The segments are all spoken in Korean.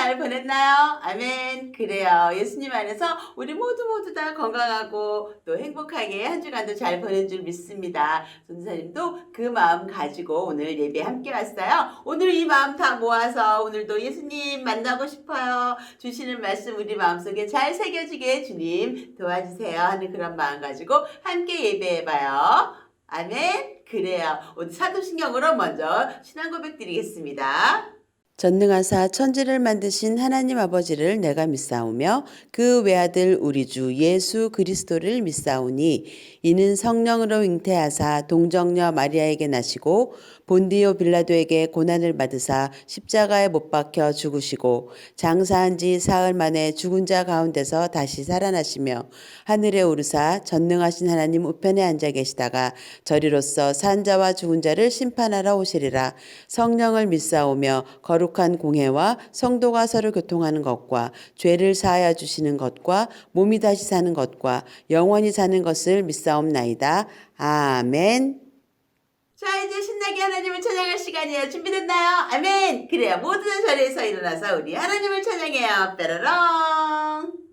잘 보냈나요? 아멘. 그래요. 예수님 안에서 우리 모두 다 건강하고 또 행복하게 한 주간도 잘 보낸 줄 믿습니다. 전도사님도 그 마음 가지고 오늘 예배 함께 왔어요. 오늘 이 마음 다 모아서 오늘도 예수님 만나고 싶어요. 주시는 말씀 우리 마음속에 잘 새겨지게 주님 도와주세요 하는 그런 마음 가지고 함께 예배해봐요. 아멘. 그래요. 오늘 사도신경으로 먼저 신앙 고백 드리겠습니다. 전능하사 천지를 만드신 하나님 아버지를 내가 믿사오며 그 외아들 우리 주 예수 그리스도를 믿사오니 이는 성령으로 잉태하사 동정녀 마리아에게 나시고 본디오 빌라도에게 고난을 받으사 십자가에 못 박혀 죽으시고 장사한 지 사흘 만에 죽은 자 가운데서 다시 살아나시며 하늘에 오르사 전능하신 하나님 우편에 앉아 계시다가 저리로서 산 자와 죽은 자를 심판하러 오시리라. 성령을 믿사오며 거룩한 공회와 성도가 서로 교통하는 것과 죄를 사하여 주시는 것과 몸이 다시 사는 것과 영원히 사는 것을 믿사옵나이다. 아멘. 자, 이제 신나게 하나님을 찬양할 시간이에요. 준비됐나요? 아멘. 그래요. 모든 자리에서 일어나서 우리 하나님을 찬양해요. 뾰로롱.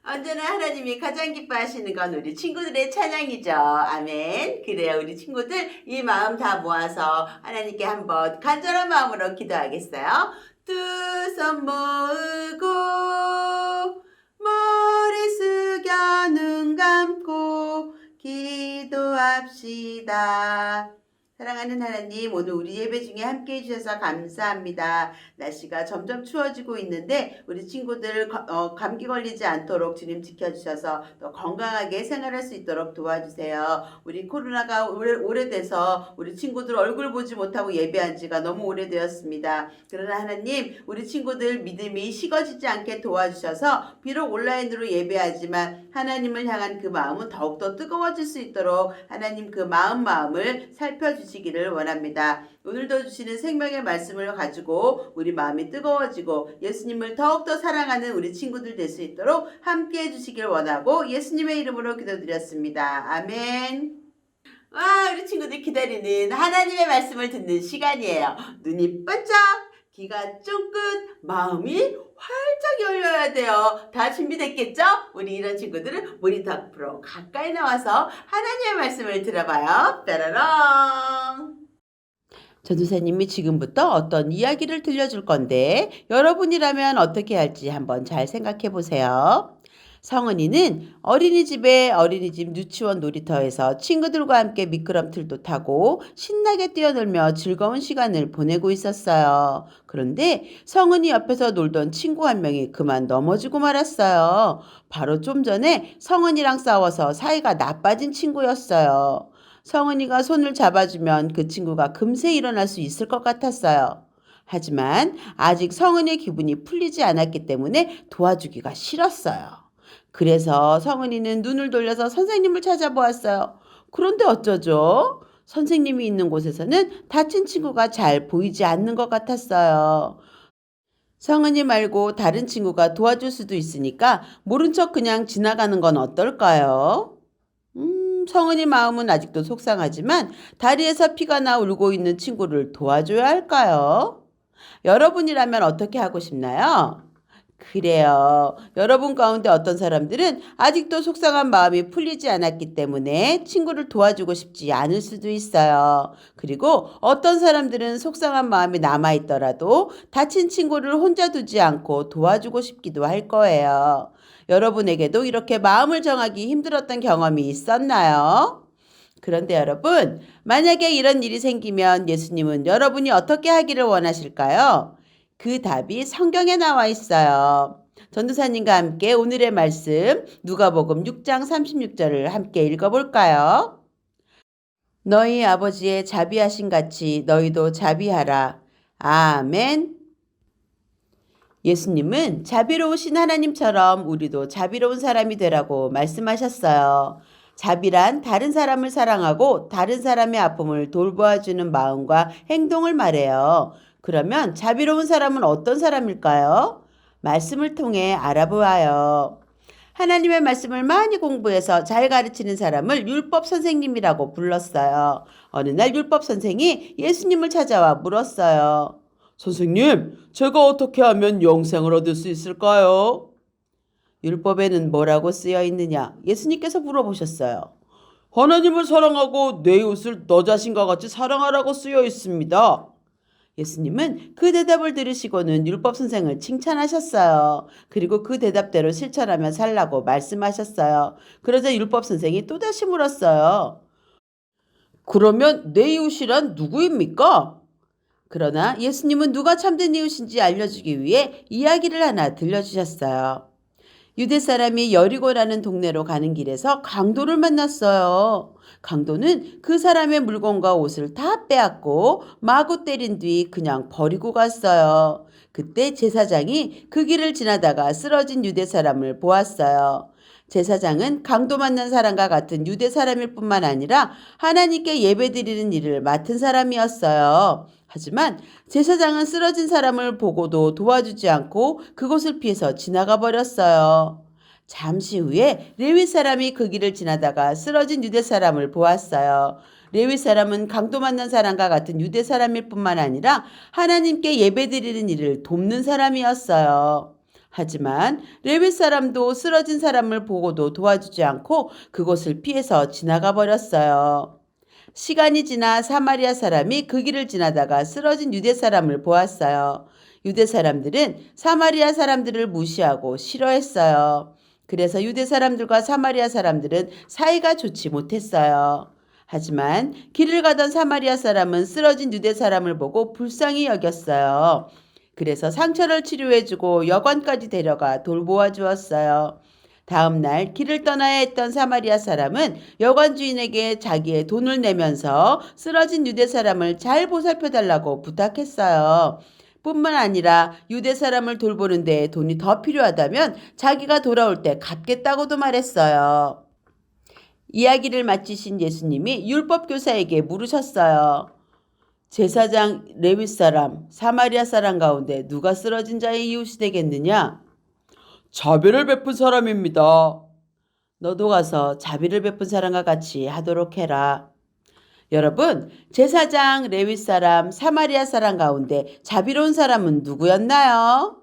언제나 하나님이 가장 기뻐하시는 건 우리 친구들의 찬양이죠. 아멘. 그래요. 우리 친구들 이 마음 다 모아서 하나님께 한번 간절한 마음으로 기도하겠어요. 두 손 모으고 머리 숙여 눈 감고 기도합시다. 사랑하는 사랑하는 하나님, 오늘 우리 예배 중에 함께 해주셔서 감사합니다. 날씨가 점점 추워지고 있는데 우리 친구들 감기 걸리지 않도록 주님 지켜주셔서 또 건강하게 생활할 수 있도록 도와주세요. 우리 코로나가 오래돼서 우리 친구들 얼굴 보지 못하고 예배한 지가 너무 오래되었습니다. 그러나 하나님, 우리 친구들 믿음이 식어지지 않게 도와주셔서 비록 온라인으로 예배하지만 하나님을 향한 그 마음은 더욱더 뜨거워질 수 있도록 하나님 그 마음을 살펴주시기를 원합니다. 오늘도 주시는 생명의 말씀을 가지고 우리 마음이 뜨거워지고 예수님을 더욱더 사랑하는 우리 친구들 될 수 있도록 함께 해주시길 원하고 예수님의 이름으로 기도드렸습니다. 아멘. 와, 우리 친구들 기다리는 하나님의 말씀을 듣는 시간이에요. 눈이 반짝, 귀가 쫑긋, 마음이 활짝 열려야 돼요. 다 준비됐겠죠? 우리 이런 친구들은 모니터 앞으로 가까이 나와서 하나님의 말씀을 들어봐요. 뾰로롱. 전도사님이 지금부터 어떤 이야기를 들려줄 건데 여러분이라면 어떻게 할지 한번 잘 생각해 보세요. 성은이는 어린이집 유치원 놀이터에서 친구들과 함께 미끄럼틀도 타고 신나게 뛰어놀며 즐거운 시간을 보내고 있었어요. 그런데 성은이 옆에서 놀던 친구 한 명이 그만 넘어지고 말았어요. 바로 좀 전에 성은이랑 싸워서 사이가 나빠진 친구였어요. 성은이가 손을 잡아주면 그 친구가 금세 일어날 수 있을 것 같았어요. 하지만 아직 성은이의 기분이 풀리지 않았기 때문에 도와주기가 싫었어요. 그래서 성은이는 눈을 돌려서 선생님을 찾아보았어요. 그런데 어쩌죠? 선생님이 있는 곳에서는 다친 친구가 잘 보이지 않는 것 같았어요. 성은이 말고 다른 친구가 도와줄 수도 있으니까 모른 척 그냥 지나가는 건 어떨까요? 성은이 마음은 아직도 속상하지만 다리에서 피가 나 울고 있는 친구를 도와줘야 할까요? 여러분이라면 어떻게 하고 싶나요? 그래요. 여러분 가운데 어떤 사람들은 아직도 속상한 마음이 풀리지 않았기 때문에 친구를 도와주고 싶지 않을 수도 있어요. 그리고 어떤 사람들은 속상한 마음이 남아있더라도 다친 친구를 혼자 두지 않고 도와주고 싶기도 할 거예요. 여러분에게도 이렇게 마음을 정하기 힘들었던 경험이 있었나요? 그런데 여러분, 만약에 이런 일이 생기면 예수님은 여러분이 어떻게 하기를 원하실까요? 그 답이 성경에 나와 있어요. 전도사님과 함께 오늘의 말씀 누가복음 6장 36절을 함께 읽어볼까요? 너희 아버지의 자비하신 같이 너희도 자비하라. 아멘. 예수님은 자비로우신 하나님처럼 우리도 자비로운 사람이 되라고 말씀하셨어요. 자비란 다른 사람을 사랑하고 다른 사람의 아픔을 돌보아주는 마음과 행동을 말해요. 그러면 자비로운 사람은 어떤 사람일까요? 말씀을 통해 알아보아요. 하나님의 말씀을 많이 공부해서 잘 가르치는 사람을 율법 선생님이라고 불렀어요. 어느 날 율법 선생이 예수님을 찾아와 물었어요. 선생님, 제가 어떻게 하면 영생을 얻을 수 있을까요? 율법에는 뭐라고 쓰여 있느냐? 예수님께서 물어보셨어요. 하나님을 사랑하고 내 이웃을 너 자신과 같이 사랑하라고 쓰여 있습니다. 예수님은 그 대답을 들으시고는 율법 선생을 칭찬하셨어요. 그리고 그 대답대로 실천하며 살라고 말씀하셨어요. 그러자 율법 선생이 또다시 물었어요. 그러면 내 이웃이란 누구입니까? 그러나 예수님은 누가 참된 이웃인지 알려주기 위해 이야기를 하나 들려주셨어요. 유대 사람이 여리고라는 동네로 가는 길에서 강도를 만났어요. 강도는 그 사람의 물건과 옷을 다 빼앗고 마구 때린 뒤 그냥 버리고 갔어요. 그때 제사장이 그 길을 지나다가 쓰러진 유대 사람을 보았어요. 제사장은 강도 만난 사람과 같은 유대 사람일 뿐만 아니라 하나님께 예배드리는 일을 맡은 사람이었어요. 하지만 제사장은 쓰러진 사람을 보고도 도와주지 않고 그곳을 피해서 지나가 버렸어요. 잠시 후에 레위 사람이 그 길을 지나다가 쓰러진 유대 사람을 보았어요. 레위 사람은 강도 만난 사람과 같은 유대 사람일 뿐만 아니라 하나님께 예배드리는 일을 돕는 사람이었어요. 하지만 레위 사람도 쓰러진 사람을 보고도 도와주지 않고 그곳을 피해서 지나가 버렸어요. 시간이 지나 사마리아 사람이 그 길을 지나다가 쓰러진 유대 사람을 보았어요. 유대 사람들은 사마리아 사람들을 무시하고 싫어했어요. 그래서 유대 사람들과 사마리아 사람들은 사이가 좋지 못했어요. 하지만 길을 가던 사마리아 사람은 쓰러진 유대 사람을 보고 불쌍히 여겼어요. 그래서 상처를 치료해주고 여관까지 데려가 돌보아 주었어요. 다음 날 길을 떠나야 했던 사마리아 사람은 여관 주인에게 자기의 돈을 내면서 쓰러진 유대 사람을 잘 보살펴달라고 부탁했어요. 뿐만 아니라 유대 사람을 돌보는데 돈이 더 필요하다면 자기가 돌아올 때 갚겠다고도 말했어요. 이야기를 마치신 예수님이 율법 교사에게 물으셨어요. 제사장 레위 사람, 사마리아 사람 가운데 누가 쓰러진 자의 이웃이 되겠느냐? 자비를 베푼 사람입니다. 너도 가서 자비를 베푼 사람과 같이 하도록 해라. 여러분, 제사장 레위 사람, 사마리아 사람 가운데 자비로운 사람은 누구였나요?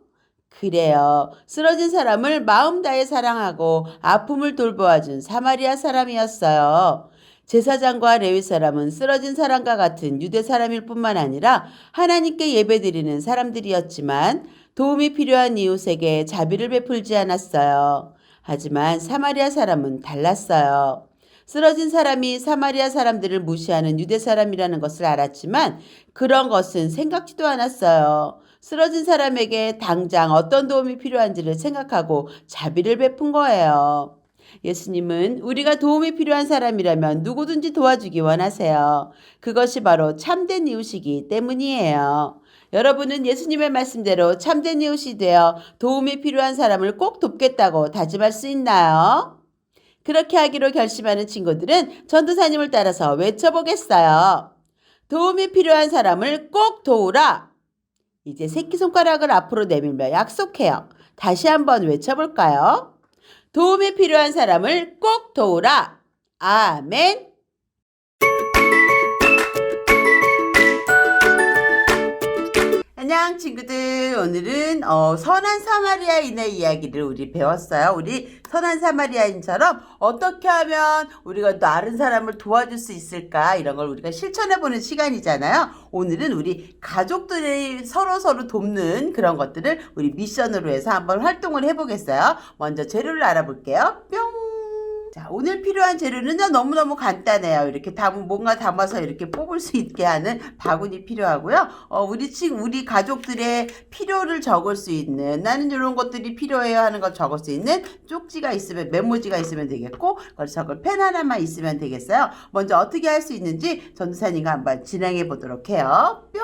그래요. 쓰러진 사람을 마음 다해 사랑하고 아픔을 돌보아준 사마리아 사람이었어요. 제사장과 레위 사람은 쓰러진 사람과 같은 유대 사람일 뿐만 아니라 하나님께 예배드리는 사람들이었지만 도움이 필요한 이웃에게 자비를 베풀지 않았어요. 하지만 사마리아 사람은 달랐어요. 쓰러진 사람이 사마리아 사람들을 무시하는 유대 사람이라는 것을 알았지만 그런 것은 생각지도 않았어요. 쓰러진 사람에게 당장 어떤 도움이 필요한지를 생각하고 자비를 베푼 거예요. 예수님은 우리가 도움이 필요한 사람이라면 누구든지 도와주기 원하세요. 그것이 바로 참된 이웃이기 때문이에요. 여러분은 예수님의 말씀대로 참된 이웃이 되어 도움이 필요한 사람을 꼭 돕겠다고 다짐할 수 있나요? 그렇게 하기로 결심하는 친구들은 전도사님을 따라서 외쳐보겠어요. 도움이 필요한 사람을 꼭 도우라. 이제 새끼손가락을 앞으로 내밀며 약속해요. 다시 한번 외쳐볼까요? 도움이 필요한 사람을 꼭 도우라. 아멘. 안녕 친구들, 오늘은 선한 사마리아인의 이야기를 우리 배웠어요. 우리 선한 사마리아인처럼 어떻게 하면 우리가 다른 사람을 도와줄 수 있을까, 이런 걸 우리가 실천해보는 시간이잖아요. 오늘은 우리 가족들이 서로 돕는 그런 것들을 우리 미션으로 해서 한번 활동을 해보겠어요. 먼저 재료를 알아볼게요. 뿅. 자, 오늘 필요한 재료는요, 너무너무 간단해요. 이렇게 뭔가 담아서 이렇게 뽑을 수 있게 하는 바구니 필요하고요. 우리 가족들의 필요를 적을 수 있는, 나는 이런 것들이 필요해요 하는 걸 적을 수 있는 쪽지가 있으면, 메모지가 있으면 되겠고, 그걸 적을 펜 하나만 있으면 되겠어요. 먼저 어떻게 할 수 있는지 전도사님과 한번 진행해 보도록 해요. 뿅!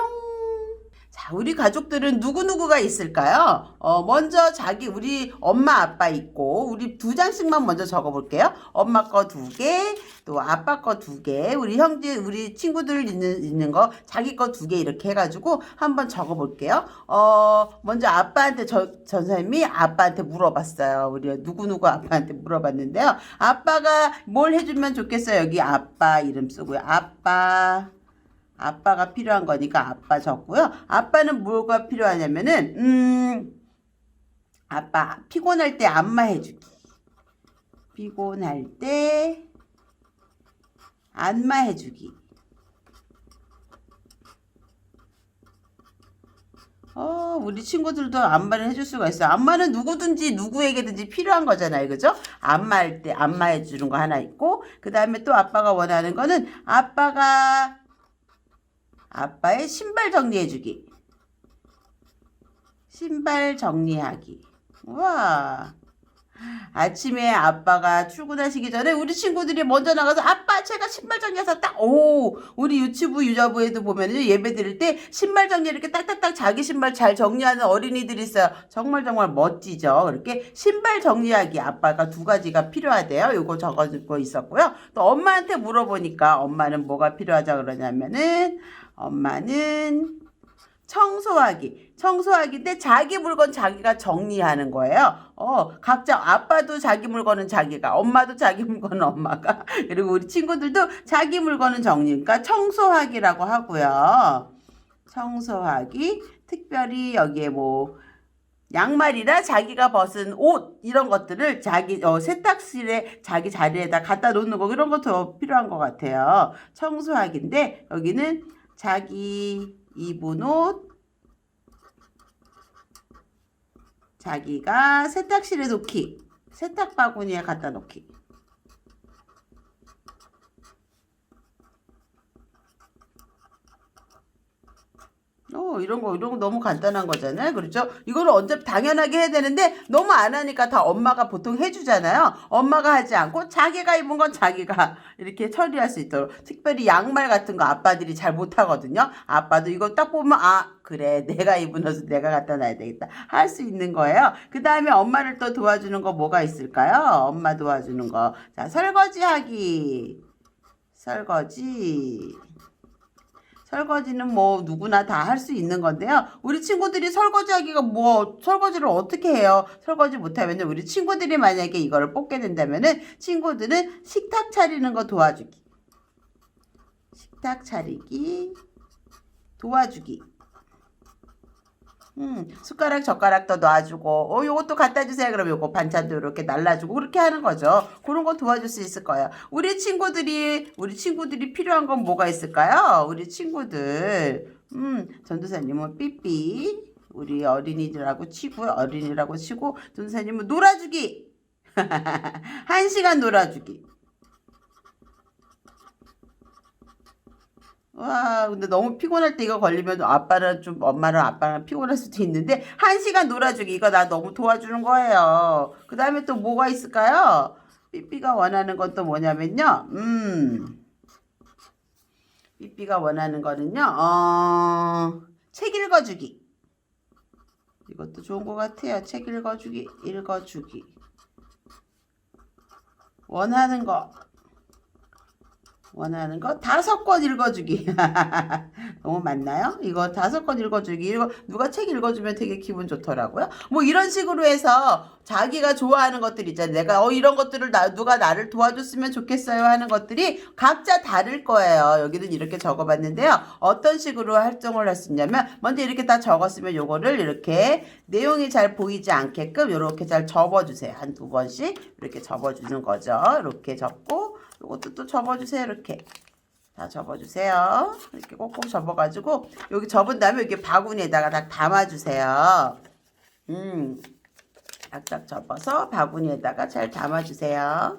자, 우리 가족들은 누구누구가 있을까요? 먼저 우리 엄마, 아빠 있고, 우리 2장씩만 먼저 적어볼게요. 엄마 거 2개, 또 아빠 거 2개, 우리 형제, 우리 친구들 있는 거, 자기 거 2개 이렇게 해가지고 한번 적어볼게요. 먼저 아빠한테, 전사님이 아빠한테 물어봤어요. 우리 누구누구 아빠한테 물어봤는데요. 아빠가 뭘 해주면 좋겠어요? 여기 아빠 이름 쓰고요. 아빠가 필요한 거니까 아빠 적고요. 아빠는 뭐가 필요하냐면은 아빠 피곤할 때 안마해주기. 피곤할 때 안마해주기. 우리 친구들도 안마를 해줄 수가 있어요. 안마는 누구든지 누구에게든지 필요한 거잖아요. 그죠? 안마할 때 안마해주는 거 하나 있고, 그 다음에 또 아빠가 원하는 거는 아빠의 신발 정리해주기. 신발 정리하기. 우와. 아침에 아빠가 출근하시기 전에 우리 친구들이 먼저 나가서 아빠 제가 신발 정리해서 우리 유치부 유자부에도 보면은 예배 드릴 때 신발 정리 이렇게 딱딱딱 자기 신발 잘 정리하는 어린이들이 있어요. 정말 멋지죠. 이렇게 신발 정리하기 아빠가 2가지가 필요하대요. 요거 적어주고 있었고요. 또 엄마한테 물어보니까 엄마는 뭐가 필요하자 그러냐면은 엄마는 청소하기인데 자기 물건 자기가 정리하는 거예요. 각자 아빠도 자기 물건은 자기가, 엄마도 자기 물건은 엄마가, 그리고 우리 친구들도 자기 물건은 그러니까 청소하기라고 하고요. 청소하기, 특별히 여기에 양말이나 자기가 벗은 옷 이런 것들을 자기 세탁실에 자기 자리에다 갖다 놓는 거, 이런 것도 필요한 것 같아요. 청소하기인데 여기는 자기 입은 옷 자기가 세탁실에 놓기, 세탁 바구니에 갖다 놓기. 이런 거 너무 간단한 거잖아요. 그렇죠? 이거를 언제 당연하게 해야 되는데 너무 안 하니까 다 엄마가 보통 해주잖아요. 엄마가 하지 않고 자기가 입은 건 자기가 이렇게 처리할 수 있도록. 특별히 양말 같은 거 아빠들이 잘 못하거든요. 아빠도 이거 딱 보면 그래 내가 입은 옷은 내가 갖다 놔야 되겠다 할 수 있는 거예요. 그 다음에 엄마를 또 도와주는 거 뭐가 있을까요? 엄마 도와주는 거. 자, 설거지하기. 설거지는 뭐 누구나 다 할 수 있는 건데요. 우리 친구들이 설거지하기가 설거지를 어떻게 해요? 설거지 못하면 우리 친구들이 만약에 이거를 뽑게 된다면은 친구들은 식탁 차리는 거 도와주기. 식탁 차리기 도와주기. 숟가락 젓가락도 놔주고 요것도 갖다 주세요. 그럼 요거 반찬도 이렇게 날라주고 그렇게 하는 거죠. 그런 거 도와줄 수 있을 거예요. 우리 친구들이 필요한 건 뭐가 있을까요? 우리 친구들 전도사님은 삐삐 우리 어린이라고 치고 전도사님은 놀아주기 1시간 놀아주기. 와, 근데 너무 피곤할 때 이거 걸리면 엄마랑 아빠랑 피곤할 수도 있는데, 1시간 놀아주기. 이거 나 너무 도와주는 거예요. 그 다음에 또 뭐가 있을까요? 삐삐가 원하는 건 또 뭐냐면요. 삐삐가 원하는 거는요, 책 읽어주기. 이것도 좋은 것 같아요. 책 읽어주기. 원하는 거 5권 읽어주기. 너무 많나요? 이거 5권 읽어주기. 이거 누가 책 읽어주면 되게 기분 좋더라고요. 뭐 이런 식으로 해서 자기가 좋아하는 것들 있잖아요. 내가 이런 것들을 누가 나를 도와줬으면 좋겠어요 하는 것들이 각자 다를 거예요. 여기는 이렇게 적어봤는데요. 어떤 식으로 활동을 할 수 있냐면 먼저 이렇게 다 적었으면 요거를 이렇게 내용이 잘 보이지 않게끔 이렇게 잘 접어주세요. 한 2번씩 이렇게 접어주는 거죠. 이렇게 접고 요것도 또 접어주세요. 이렇게 다 접어주세요. 이렇게 꼭꼭 접어가지고 여기 접은 다음에 여기 바구니에다가 다 담아주세요. 딱딱 접어서 바구니에다가 잘 담아주세요.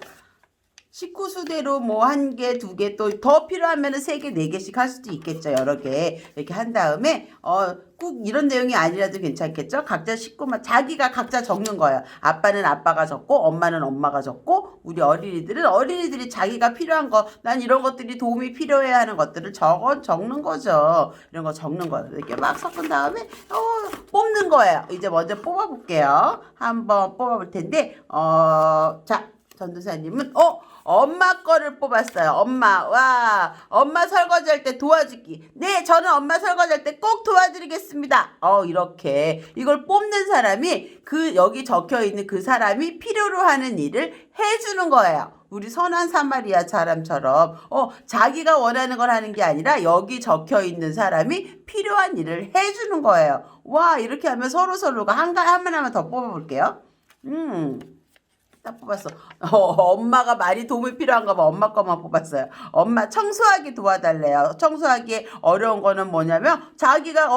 식구수대로 뭐 1개, 2개 또 더 필요하면 3개, 4개씩 할 수도 있겠죠. 여러 개 이렇게 한 다음에 꼭 이런 내용이 아니라도 괜찮겠죠. 각자 식구만 자기가 각자 적는 거예요. 아빠는 아빠가 적고 엄마는 엄마가 적고 우리 어린이들이 자기가 필요한 거 난 이런 것들이 도움이 필요해 하는 것들을 적는 거죠. 이런 거 적는 거예요. 이렇게 막 섞은 다음에 뽑는 거예요. 이제 먼저 뽑아볼게요. 한번 뽑아볼 텐데 자 전도사님은 엄마 거를 뽑았어요. 엄마 설거지할 때 도와주기. 네, 저는 엄마 설거지할 때 꼭 도와드리겠습니다. 이렇게 이걸 뽑는 사람이 여기 적혀 있는 그 사람이 필요로 하는 일을 해주는 거예요. 우리 선한 사마리아 사람처럼 자기가 원하는 걸 하는 게 아니라 여기 적혀 있는 사람이 필요한 일을 해주는 거예요. 와, 이렇게 하면 서로가 하나만 더 뽑아볼게요. 딱 뽑았어. 엄마가 많이 도움이 필요한가 봐. 엄마 거만 뽑았어요. 엄마 청소하기 도와달래요. 청소하기 어려운 거는 뭐냐면 자기가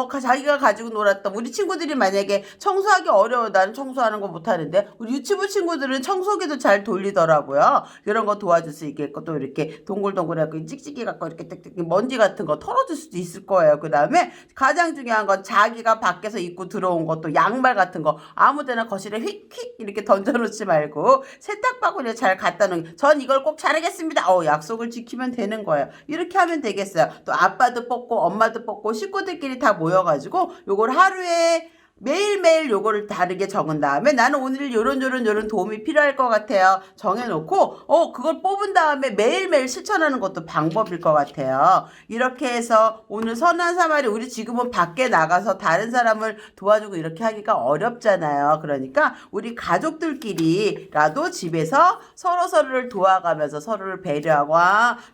가지고 놀았던 우리 친구들이 만약에 청소하기 어려워. 나는 청소하는 거 못하는데 우리 유치부 친구들은 청소기도 잘 돌리더라고요. 이런 거 도와줄 수 있겠고 또 이렇게 동글동글하고 찍찍이 갖고 이렇게 먼지 같은 거 털어줄 수도 있을 거예요. 그 다음에 가장 중요한 건 자기가 밖에서 입고 들어온 것도 양말 같은 거 아무데나 거실에 휙휙 이렇게 던져놓지 말고 세탁바구니에 잘 갖다 놓은 전 이걸 꼭 잘하겠습니다. 약속을 지키면 되는 거예요. 이렇게 하면 되겠어요. 또 아빠도 뽑고 엄마도 뽑고 식구들끼리 다 모여가지고 요걸 하루에 매일매일 요거를 다르게 적은 다음에 나는 오늘 요런 도움이 필요할 것 같아요. 정해놓고 그걸 뽑은 다음에 매일매일 실천하는 것도 방법일 것 같아요. 이렇게 해서 오늘 선한 사마리 우리 지금은 밖에 나가서 다른 사람을 도와주고 이렇게 하기가 어렵잖아요. 그러니까 우리 가족들끼리라도 집에서 서로를 도와가면서 서로를 배려하고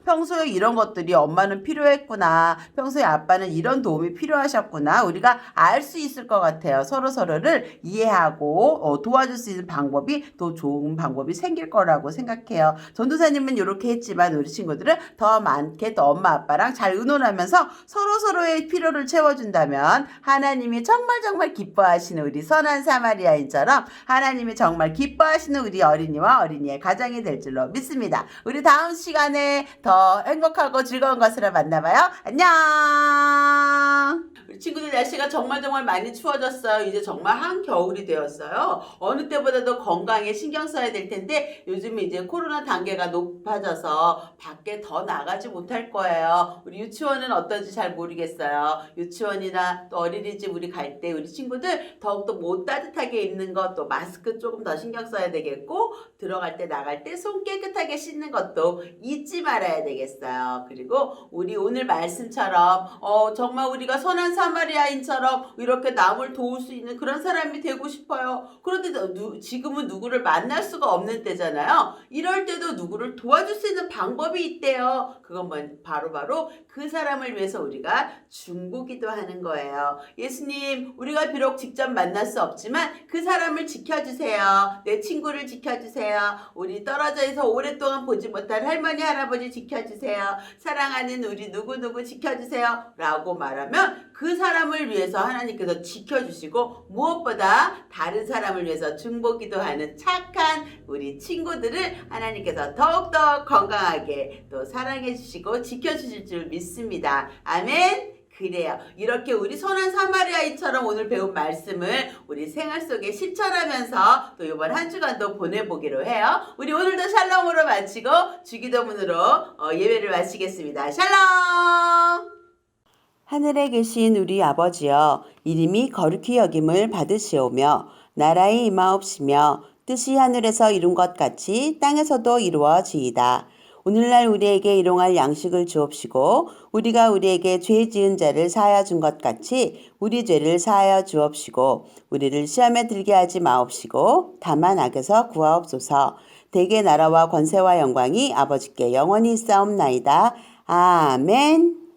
평소에 이런 것들이 엄마는 필요했구나. 평소에 아빠는 이런 도움이 필요하셨구나. 우리가 알 수 있을 것 같아요. 거예요. 서로서로를 이해하고 도와줄 수 있는 방법이 또 좋은 방법이 생길 거라고 생각해요. 전도사님은 이렇게 했지만 우리 친구들은 더 많게 또 엄마 아빠랑 잘 의논하면서 서로서로의 필요를 채워준다면 하나님이 정말 정말 기뻐하시는 우리 선한 사마리아인처럼 하나님이 정말 기뻐하시는 우리 어린이와 어린이의 가정이 될 줄로 믿습니다. 우리 다음 시간에 더 행복하고 즐거운 것으로 만나봐요. 안녕. 우리 친구들 날씨가 정말 많이 추워졌어요. 이제 정말 한겨울이 되었어요. 어느 때보다도 건강에 신경 써야 될 텐데 요즘 이제 코로나 단계가 높아져서 밖에 더 나가지 못할 거예요. 우리 유치원은 어떤지 잘 모르겠어요. 유치원이나 또 어린이집 우리 갈 때 우리 친구들 더욱더 못 따뜻하게 입는 것, 또 마스크 조금 더 신경 써야 되겠고 들어갈 때 나갈 때 손 깨끗하게 씻는 것도 잊지 말아야 되겠어요. 그리고 우리 오늘 말씀처럼 정말 우리가 선한 사마리아인처럼 이렇게 남을 도울 수 있는 그런 사람이 되고 싶어요. 그런데 지금은 누구를 만날 수가 없는 때잖아요. 이럴 때도 누구를 도와줄 수 있는 방법이 있대요. 그건 바로 그 사람을 위해서 우리가 중보기도 하는 거예요. 예수님, 우리가 비록 직접 만날 수 없지만 그 사람을 지켜주세요. 내 친구를 지켜주세요. 우리 떨어져 있어 오랫동안 보지 못한 할머니, 할아버지 지켜주세요. 사랑하는 우리 누구누구 지켜주세요. 라고 말하면 그 사람을 위해서 하나님께서 지켜주시고 무엇보다 다른 사람을 위해서 중보기도 하는 착한 우리 친구들을 하나님께서 더욱더 건강하게 또 사랑해 주시고 지켜주실 줄 믿습니다. 아멘. 그래요. 이렇게 우리 선한 사마리아인처럼 오늘 배운 말씀을 우리 생활 속에 실천하면서 또 이번 한 주간도 보내보기로 해요. 우리 오늘도 샬롬으로 마치고 주기도문으로 예배를 마치겠습니다. 샬롬! 하늘에 계신 우리 아버지여, 이름이 거룩히 여김을 받으시오며 나라의 임하옵시며 뜻이 하늘에서 이룬 것 같이 땅에서도 이루어지이다. 오늘날 우리에게 일용할 양식을 주옵시고 우리가 우리에게 죄 지은 자를 사하여 준 것 같이 우리 죄를 사하여 주옵시고 우리를 시험에 들게 하지 마옵시고 다만 악에서 구하옵소서. 대개 나라와 권세와 영광이 아버지께 영원히 있사옵나이다. 아멘.